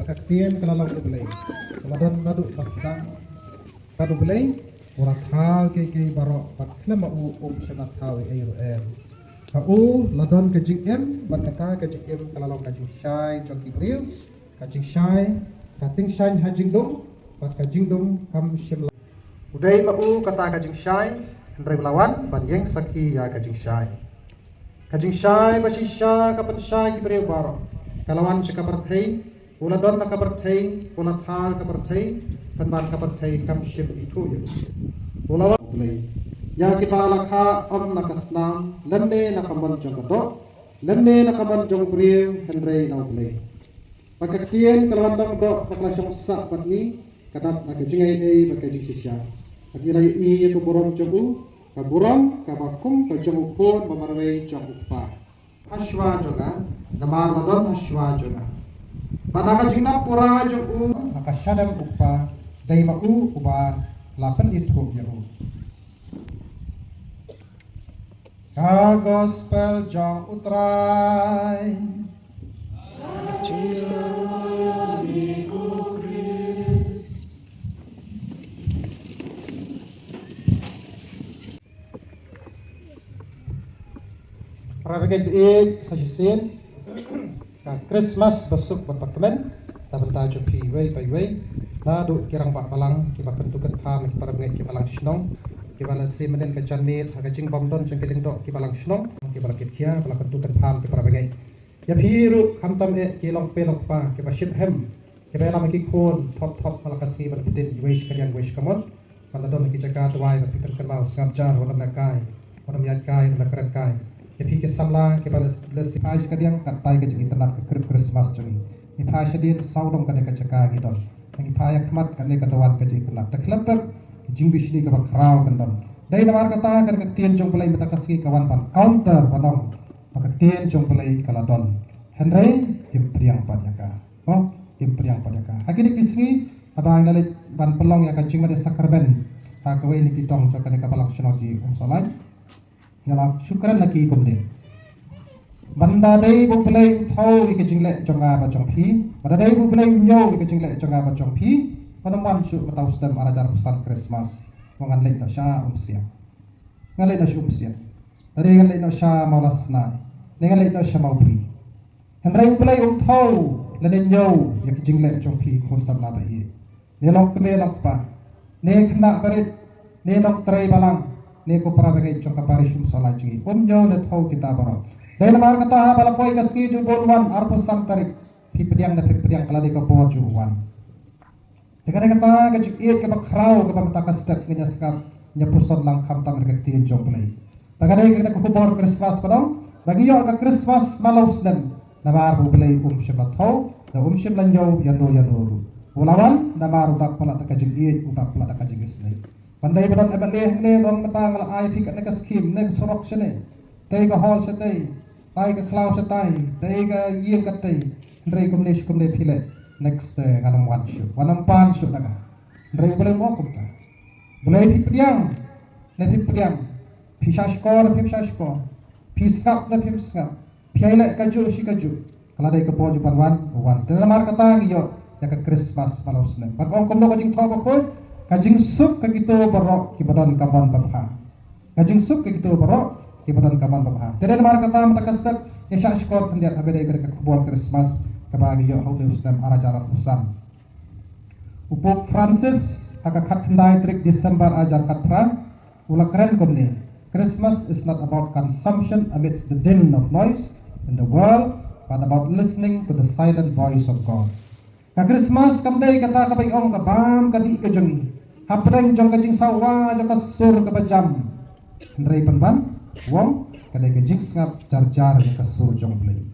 Kakaktian kalalang belai. Kaladon nadu pasdang kadu belai. Urat hal ke barok pat klema syana tawi air ladon kajing bat kata kajing kalalang kajing syai jongki beriu. Kajing syai kating syai hajing dong bat kajing dong kam syim. Udai kata kajing syai Hendrai melawan banjeng sakhi ya kajing syai. Kajing syai basi syai kapan syai ki beriu barok. Kalawan sekabarthai uladon nakabarthai unathal kabarthai panban kabarthai kam syim itu ya. Ulawan ulai ya kita lakha nakaslam lenne nakaman jongado lenne nakaman jong beriu Hendrai na ulai. Pagkaktian kalawan dong do paklasyong sa patni kadap nakajingay ay magkajing sisya. Pagkilay iya kuburong jogu kaburong kabakum kajong ukon mamarway jong ukpa. Aswa juga namar madon aswa juga. Pada kajing pura jogu nakasyadam ukpa day mau uba lapan itu yaru. Ka gospel jong utray. Para bagai sa sin ka Christmas besuk berpakmen tabenta jupi way by way na do kirang pak balang ki bakentukan pam ki para bagai ki balang snong ki bala simenen ka janmit ka jing bomdon jengkeling do ki balang snong ki bala kitya bala kentukan pam ki para bagai ya phiru khamtam ki long pelok pa ki baship hem ki bala ki khon top bala kasi bala pitin wish kalian wish kamon bala don ki jaga tuai ba pipen kan mau samjar wana nakai wana yat kai na kran kai Epi ke samla ke pada lesi paj kadiang katai ke internet ke Christmas joni. Ipa shadin saudom kane ke caka gidon. Ngi paya khmat kane ke dawan ke internet. Taklempek jingbishni ke bakrau kandon. Dai namar kata ke tien jong pelai meta kasi kawan pan counter panong. Maka tien jong pelai kaladon. Henry tim priang padaka. Oh, tim priang padaka. Hakini kisngi abang nalit ban pelong ya kajing made sakrament. Ha kawe ni kitong cho kane kabalak shinoji salai. Ngala syukran lagi kumde banda dai bu play thau ke jingle jonga ba jong phi banda dai bu play nyo ke jingle jonga ba jong phi panaman su matau stem arajar pesan Christmas ngan le na sha umsia ngale na shu umsia dari ngale na sha malas nai ngale na sha mau pri hendrai play thau le nyo ke jingle jong phi kon sam la ba hi ne lok me lok pa ne khna barit ne lok trai balang Neko para bagai jong kaparishum solajui nyo le thau kita baro dai lamar kata bala koi kaski ju bonwan arpo santarik pipediang na pipediang kala de ka boju wan dekane kata ka ju ie ka bakrau ka pamta ka step nya skap nya pusot lang kham tam ka tin jong play bagane ka ko bor Christmas padong bagi yo ka Christmas malaus dem namar bu play shim thau da shim lan yo yano ulawan namar udak pala ka ju ie udak pala ka ju isle Pandai badan ebale ne dong matang la ai phi ka skim ne sorok chene tei ka hol se tei tai ka cloud se tai tei ka yeng ka tei rei kumne phile next nganam wan shu wanam pan shu daga rei boleh mo kumta boleh phi pediang ne phi pediang phi shashkor phi skap ne phi skap phi le ka ju shi ka ju kala dei ka po ju panwan wan tena mar kata yo ya ka Christmas malos ne par ong kom no ka jing tho ba khoi Kajing suk ke gitu barok ki badan kaman babha. Kajing suk ke gitu barok ki badan kaman babha. Tere mar kata mata kasep ya syashkor kendiat habede ke kubur Christmas kabagi yo haule ustam aracara pusan. Upuk Francis aka khatndai trik Desember ajar katra ula keren komne. Christmas is not about consumption amidst the din of noise in the world but about listening to the silent voice of God. Ka Christmas kamdai kata kabay ong kabam kadi ka jongi. Hapreng jong kajing sawa jong kasur ke bajam Ndrai panban wong kadai kajing skap jar-jar ke kasur jong play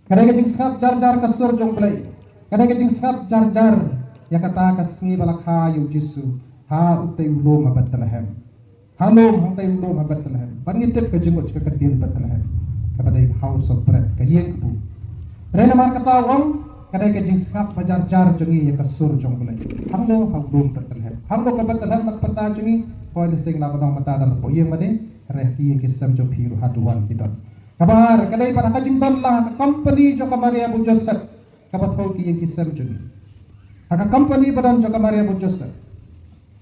kadai kajing skap jar-jar kasur jong play kadai kajing skap jar-jar ya kata kasngi balakha yu jisu ha utai ulum Bethlehem halom utai ulum Bethlehem pangitip kajing ke kedin Bethlehem kabadai house of bread kayeng ku rena mar kata wong kadai kajing skap bajar-jar jongi ya kasur jong play hamdo hablum Bethlehem hamdo ka Bethlehem nak pata jongi koi le sing la padang mata dan po yeng mane reh ki kisam jo phiru haduan kiton kabar kadai para kajing don la ka company jo ka Maria bu Joseph kapat ho ki yang kisam juni haka company badan joka Maria Joseph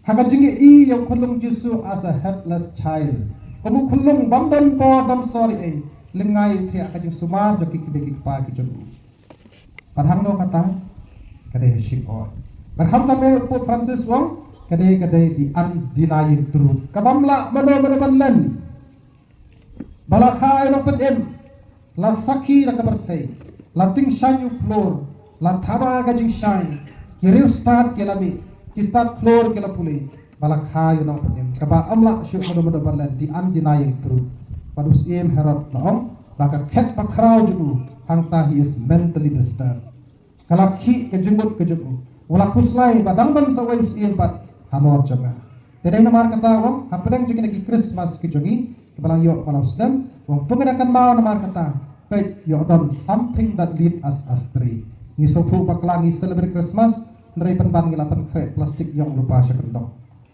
haka jingi I yang khulung Jisu as a helpless child kamu khulung bamdan po dam sorry lengai the haka jing sumar joki kibeki pa ki jonu padhang no kata kadai ship on barham kame po Francis Wong kadai the undenying truth kabamla mano banlan balakha ino pedem la sakhi la kabarthai la ting shanyu floor la thama gajing shai kiriu start kelami ki start floor kela pule balakha ino pedem kaba amla shu mano banlan the undenying truth padus em herot laom baka khet bakrau judu hangta he is mentally disturbed kala khi kejumut kejubu wala kuslai badang bang sawai us em pat hanor jaga tedai namar kata wong hapedang jogi ki Christmas ki jogi kebalang yok malau Islam wong pengenakan mau namar kata kai yok don something that lead us astray ni sofu baklang celebrate Christmas nrai penban ngelapan kret plastik yang lupa syakendong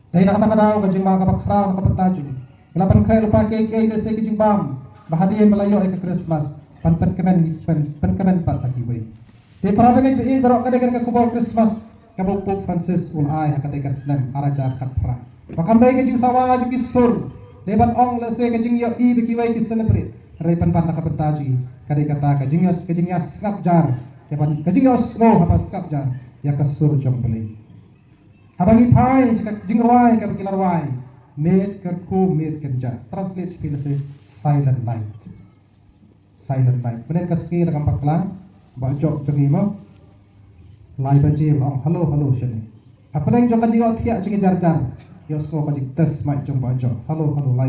dai nak kata kadau kajing ma ka bakrau ka peta jogi ngelapan kret lupa ke dese ki jingbam bahadiah melayo ke Christmas pan kemen pat taki wei de parabengai be barok kadai ka kubur Christmas kabuk Pope Francis ulai hakatai ka Islam arajar khat pra pakambai ke jing sawa juki sur leban ong lese ke jing yo I beki wai ki celebrate repan pan ka petaji kadai kata ka jing ya skap jar leban ke jing yo snow apa skap jar ya ka sur jong beli habangi pai ka jing ruai ka beki larwai made kan ku made kan ja translate spell se silent night benen ka ski rakam pakla ba jok jongi mo lai baje long hello shene apaleng jok ka jing o thia jing jar yo sko ka jing tes mai jong ba jok hello lai